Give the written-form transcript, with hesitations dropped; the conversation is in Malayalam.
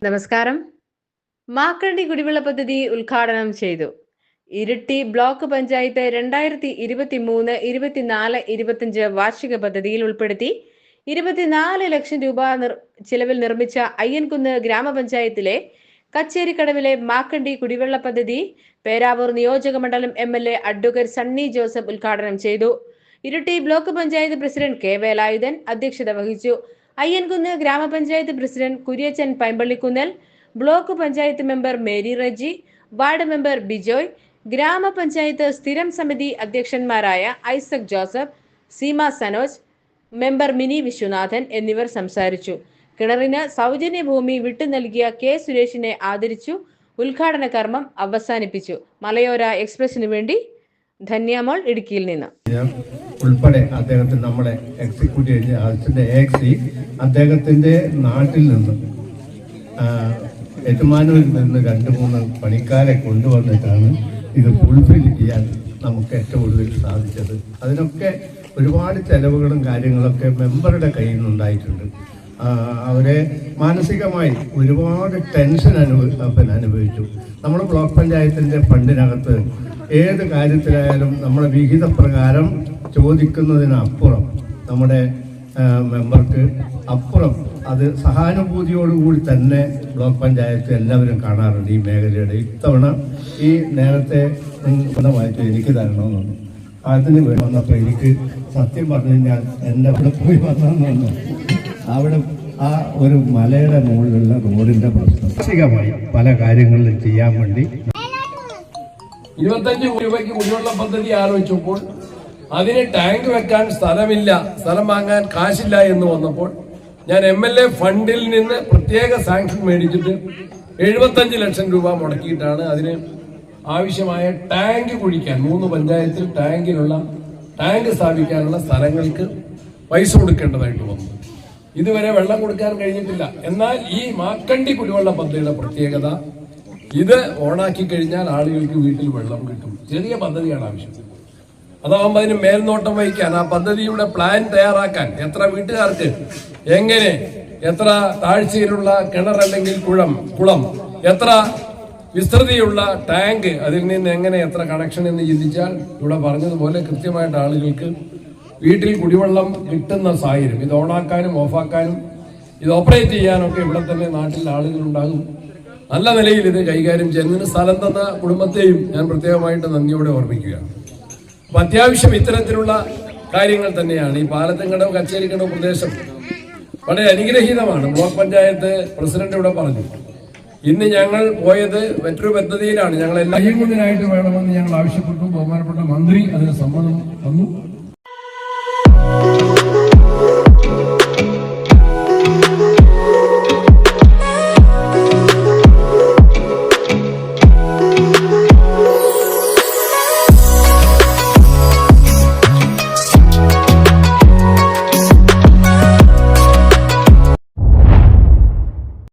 നമസ്കാരം. മാക്കണ്ടി കുടിവെള്ള പദ്ധതി ഉദ്ഘാടനം ചെയ്തു. ഇരിട്ടി ബ്ലോക്ക് പഞ്ചായത്ത് 2023-24-25 വാർഷിക പദ്ധതിയിൽ ഉൾപ്പെടുത്തി 24 ലക്ഷം രൂപ ചിലവിൽ നിർമ്മിച്ച അയ്യൻകുന്ന് ഗ്രാമപഞ്ചായത്തിലെ കച്ചേരിക്കടവിലെ മാക്കണ്ടി കുടിവെള്ള പദ്ധതി പേരാവൂർ നിയോജക മണ്ഡലം MLA അഡ്വക്കേറ്റ് സണ്ണി ജോസഫ് ഉദ്ഘാടനം ചെയ്തു. Iritty block panchayat president K. Velayudhan അധ്യക്ഷത വഹിച്ചു. അയ്യൻകുന്ന് ഗ്രാമപഞ്ചായത്ത് president Kuriachan Paimpallikunnel, block panchayat member Mary Reji, ward member Bijoy, ഗ്രാമപഞ്ചായത്ത് സ്ഥിരം സമിതി അധ്യക്ഷന്മാരായ Isaac Joseph, Seema Sanoj, member Mini Viswanathan എന്നിവർ സംസാരിച്ചു. കിണറിന് സൗജന്യ ഭൂമി വിട്ടു നൽകിയ K. സുരേഷിനെ ആദരിച്ചു. ഉദ്ഘാടന കർമ്മം അവസാനിപ്പിച്ചു. മലയോര എക്സ്പ്രസിനു വേണ്ടി ധന്യമോൾ ഇടുക്കിയിൽ നിന്ന് ഉൾപ്പെടെ അദ്ദേഹത്തിന് നമ്മുടെ എക്സിക്യൂട്ടീവ് അദ്ദേഹത്തിന്റെ നാട്ടിൽ നിന്ന് ഏറ്റുമാനൂരിൽ നിന്ന് 2-3 പണിക്കാരെ കൊണ്ടുവന്നിട്ടാണ് ഇത് ഫുൾഫിൽ ചെയ്യാൻ നമുക്ക് ഏറ്റവും കൂടുതൽ സാധിച്ചത്. അതിനൊക്കെ ഒരുപാട് ചെലവുകളും കാര്യങ്ങളൊക്കെ മെമ്പറുടെ കയ്യിൽ നിന്നുണ്ടായിട്ടുണ്ട്. അവരെ മാനസികമായി ഒരുപാട് ടെൻഷൻ അനുഭവിച്ചു. നമ്മുടെ ബ്ലോക്ക് പഞ്ചായത്തിൻ്റെ ഫണ്ടിനകത്ത് ഏത് കാര്യത്തിലായാലും നമ്മുടെ വിഹിതപ്രകാരം ചോദിക്കുന്നതിനപ്പുറം നമ്മുടെ മെമ്പർക്ക് അപ്പുറം അത് സഹാനുഭൂതിയോടുകൂടി തന്നെ ബ്ലോക്ക് പഞ്ചായത്ത് എല്ലാവരും കാണാറുണ്ട്. ഈ മേഖലയുടെ ഇത്തവണ ഈ നേരത്തെ വായിച്ചു എനിക്ക് തരണമെന്നുണ്ട്. അതിന് വന്നപ്പോൾ എനിക്ക് സത്യം പറഞ്ഞു കഴിഞ്ഞാൽ എൻ്റെ അവിടെ പോയി വന്നു അവിടെ ആ ഒരു മലയുടെ മുകളിലുള്ള റോഡിന്റെ പ്രശ്നം മാനസികമായി പല കാര്യങ്ങളിലും ചെയ്യാൻ വേണ്ടി 25 രൂപയ്ക്ക് കുടിവെള്ള പദ്ധതി ആലോചിച്ചപ്പോൾ അതിന് ടാങ്ക് വെക്കാൻ സ്ഥലമില്ല, സ്ഥലം വാങ്ങാൻ കാശില്ല എന്ന് വന്നപ്പോൾ ഞാൻ MLA ഫണ്ടിൽ നിന്ന് പ്രത്യേക സാങ്ഷൻ മേടിച്ചിട്ട് 75 ലക്ഷം രൂപ മുടക്കിയിട്ടാണ് അതിന് ആവശ്യമായ ടാങ്ക് കുഴിക്കാൻ 3 പഞ്ചായത്തിൽ ടാങ്ക് സ്ഥാപിക്കാനുള്ള സ്ഥലങ്ങൾക്ക് പൈസ കൊടുക്കേണ്ടതായിട്ട് വന്നു. ഇതുവരെ വെള്ളം കൊടുക്കാൻ കഴിഞ്ഞിട്ടില്ല. എന്നാൽ ഈ മാക്കണ്ടി കുടിവെള്ള പദ്ധതിയുടെ പ്രത്യേകത ഇത് ഓണാക്കി കഴിഞ്ഞാൽ ആളുകൾക്ക് വീട്ടിൽ വെള്ളം കിട്ടും. ചെറിയ പദ്ധതിയാണ് ആവശ്യം. അതാവുമ്പോൾ അതിന് മേൽനോട്ടം വഹിക്കാൻ, ആ പദ്ധതിയുടെ പ്ലാൻ തയ്യാറാക്കാൻ, എത്ര വീട്ടുകാർക്ക് എങ്ങനെ, എത്ര താഴ്ചയിലുള്ള കിണർ അല്ലെങ്കിൽ കുളം, എത്ര വിസ്തൃതിയുള്ള ടാങ്ക്, അതിൽ നിന്ന് എങ്ങനെ എത്ര കണക്ഷൻ എന്ന് ചിന്തിച്ചാൽ ഇവിടെ പറഞ്ഞതുപോലെ കൃത്യമായിട്ട് ആളുകൾക്ക് വീട്ടിൽ കുടിവെള്ളം കിട്ടുന്ന സാഹചര്യം. ഇത് ഓണാക്കാനും ഓഫാക്കാനും ഇത് ഓപ്പറേറ്റ് ചെയ്യാനൊക്കെ ഇവിടെ തന്നെ നാട്ടിൽ ആളുകളുണ്ടാകും. നല്ല നിലയിൽ ഇത് കൈകാര്യം ചെയ്യുന്നതിന് സ്ഥലം തന്ന കുടുംബത്തെയും ഞാൻ പ്രത്യേകമായിട്ട് നന്ദിയോടെ ഓർമ്മിക്കുകയാണ്. അപ്പൊ അത്യാവശ്യം ഇത്തരത്തിലുള്ള കാര്യങ്ങൾ തന്നെയാണ്. ഈ പാലത്തങ്കടവ് കച്ചേരിക്കടവ് പ്രദേശം വളരെ അനുഗ്രഹീതമാണ്. ബ്ലോക്ക് പഞ്ചായത്ത് പ്രസിഡന്റ് ഇവിടെ പറഞ്ഞു, ഇന്ന് ഞങ്ങൾ പോയത് മറ്റൊരു പദ്ധതിയിലാണ്. ഞങ്ങൾ എല്ലാം വേണമെന്ന് ഞങ്ങൾ ആവശ്യപ്പെട്ടു. ബഹുമാനപ്പെട്ട മന്ത്രി അതിന് സമ്മതം തന്നു.